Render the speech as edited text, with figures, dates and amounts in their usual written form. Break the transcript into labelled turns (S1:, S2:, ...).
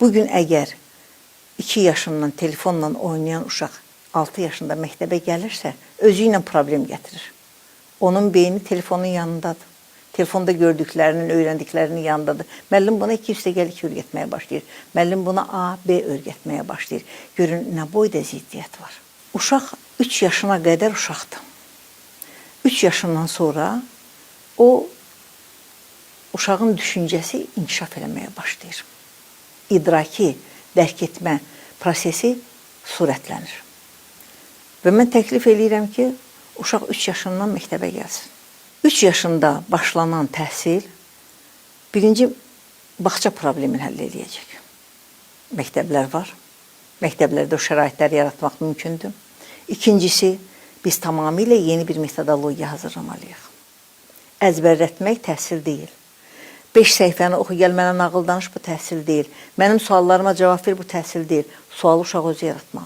S1: Bugün əgər 2 yaşından telefonla oynayan uşaq 6 yaşında məktəbə gəlirsə, özü ilə problem gətirir. Onun beyni telefonun yanındadır. Telefonda gördüklərinin, öyrəndiklərinin yanındadır. Müəllim buna 2+2 öyrətməyə başlayır. Müəllim buna A, B öyrətməyə başlayır. Görün, nə boyda ziddiyyət var. Uşaq 3 yaşına qədər uşaqdır. 3 yaşından sonra o uşağın düşüncəsi inkişaf eləməyə başlayır. İdraki, dərk etmə prosesi sürətlənir. Və mən təklif eləyirəm ki, uşaq 3 yaşından məktəbə gəlsin. 3 yaşında başlanan təhsil birinci bağça problemini həll edəcək. Məktəblər var. Məktəblərdə o şəraitləri yaratmaq mümkündür. İkincisi, biz tamamilə yeni bir metodologiya hazırlamalıyıq. Əzbərlətmək təhsil deyil. 5 səhifəni oxu, gəl mənə nağıl danış, bu təhsil deyil. Mənim suallarıma cavab ver, bu təhsil deyil. Sualı uşaq özü yaratmalıdır.